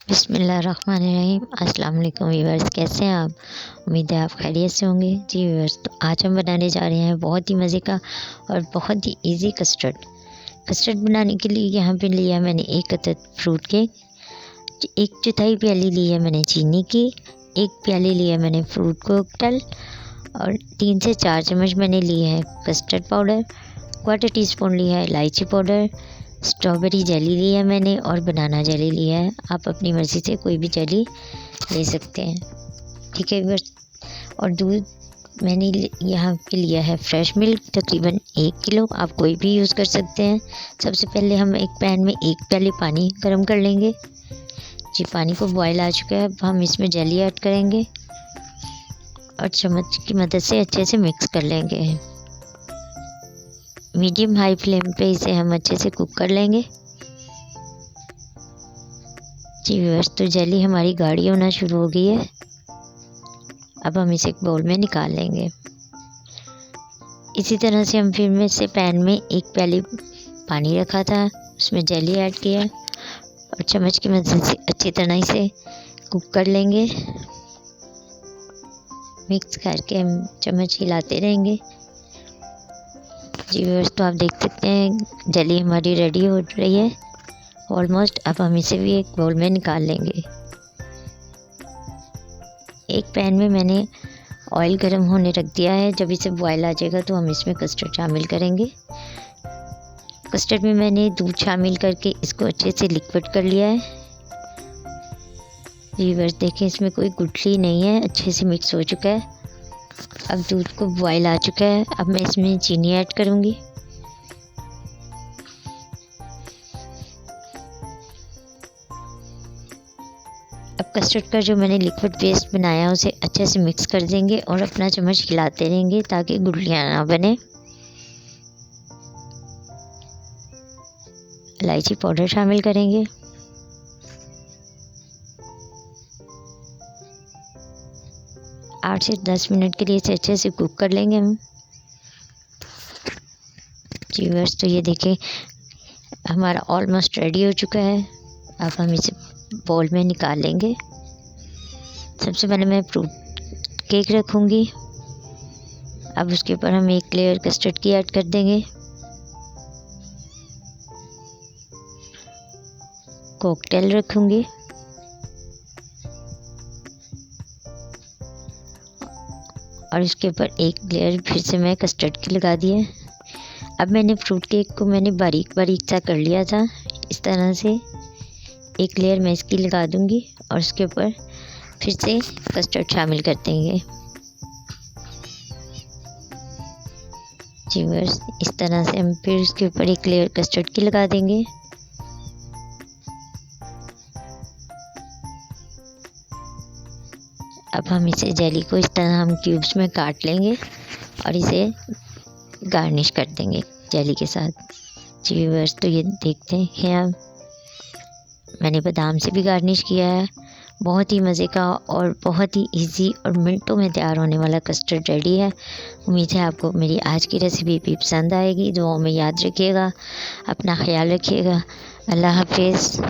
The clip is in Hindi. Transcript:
बिस्मिल्लाहिर्रहमानिर्रहीम। अस्सलाम वालेकुम व्यूअर्स, कैसे हैं आप? उम्मीद है आप खैरियत से होंगे। जी व्यूअर्स, तो आज हम बनाने जा रहे हैं बहुत ही मज़े का और बहुत ही इजी कस्टर्ड। कस्टर्ड बनाने के लिए यहाँ पे लिया मैंने एक अदद फ्रूट केक, 1/4 प्याली ली है मैंने चीनी की, 1 प्याली लिया मैंने फ्रूट कोकटेल और 3 से 4 चम्मच मैंने लिए है कस्टर्ड पाउडर, 1/4 टीस्पून लिया है इलायची पाउडर, स्ट्रॉबेरी जेली लिया है मैंने और बनाना जेली लिया है। आप अपनी मर्ज़ी से कोई भी जेली ले सकते हैं, ठीक है बस। और दूध मैंने यहाँ पे लिया है फ्रेश मिल्क, तकरीबन 1 किलो, आप कोई भी यूज़ कर सकते हैं। सबसे पहले हम एक पैन में 1 प्याली पानी गर्म कर लेंगे। जी, पानी को बॉयल आ चुका है, अब हम इसमें जेली ऐड करेंगे और चम्मच की मदद से अच्छे से मिक्स कर लेंगे। मीडियम हाई फ्लेम पे इसे हम अच्छे से कुक कर लेंगे। जी व्यूअर्स, तो जेली हमारी गाढ़ी होना शुरू हो गई है। अब हम इसे एक बाउल में निकाल लेंगे। इसी तरह से हम फिर में से पैन में 1 प्याली पानी रखा था, उसमें जेली ऐड किया और चम्मच की मदद से अच्छी तरह से कुक कर लेंगे। मिक्स करके हम चम्मच हिलाते रहेंगे। जी व्यूअर्स, तो आप देख सकते हैं जेली हमारी रेडी हो रही है ऑलमोस्ट। अब हम इसे भी एक बाउल में निकाल लेंगे। एक पैन में मैंने ऑयल गर्म होने रख दिया है। जब इसे बॉयल आ जाएगा तो हम इसमें कस्टर्ड शामिल करेंगे। कस्टर्ड में मैंने दूध शामिल करके इसको अच्छे से लिक्विड कर लिया है। जी व्यूअर्स, देखें इसमें कोई गुठली नहीं है, अच्छे से मिक्स हो चुका है। अब दूध को बॉयल आ चुका है, अब मैं इसमें चीनी ऐड करूँगी। अब कस्टर्ड का जो मैंने लिक्विड पेस्ट बनाया उसे अच्छे से मिक्स कर देंगे और अपना चम्मच हिलाते रहेंगे ताकि गुठलियाँ ना बने। इलायची पाउडर शामिल करेंगे। आठ से 10 मिनट के लिए इसे अच्छे से कुक कर लेंगे हम। जी बस, तो ये देखें हमारा ऑलमोस्ट रेडी हो चुका है। अब हम इसे बाउल में निकाल लेंगे। सबसे पहले मैं फ्रूट केक रखूँगी। अब उसके ऊपर हम 1 लेयर कस्टर्ड की ऐड कर देंगे। कॉकटेल रखूँगी और इसके ऊपर 1 लेयर फिर से मैं कस्टर्ड की लगा दी है। अब मैंने फ्रूट केक को बारीक बारीक सा कर लिया था। इस तरह से 1 लेयर मैं इसकी लगा दूंगी और उसके ऊपर फिर से कस्टर्ड शामिल कर देंगे। जी बस, इस तरह से हम फिर उसके ऊपर 1 लेयर कस्टर्ड की लगा देंगे। अब हम इसे जेली को इस तरह हम क्यूब्स में काट लेंगे और इसे गार्निश कर देंगे जेली के साथ। जी व्यूअर्स, तो ये देखते हैं आप, मैंने बादाम से भी गार्निश किया है। बहुत ही मज़े का और बहुत ही इजी और मिनटों में तैयार होने वाला कस्टर्ड रेडी है। उम्मीद है आपको मेरी आज की रेसिपी भी पसंद आएगी। दुआओं में याद रखिएगा, अपना ख्याल रखिएगा। अल्लाह हाफिज़।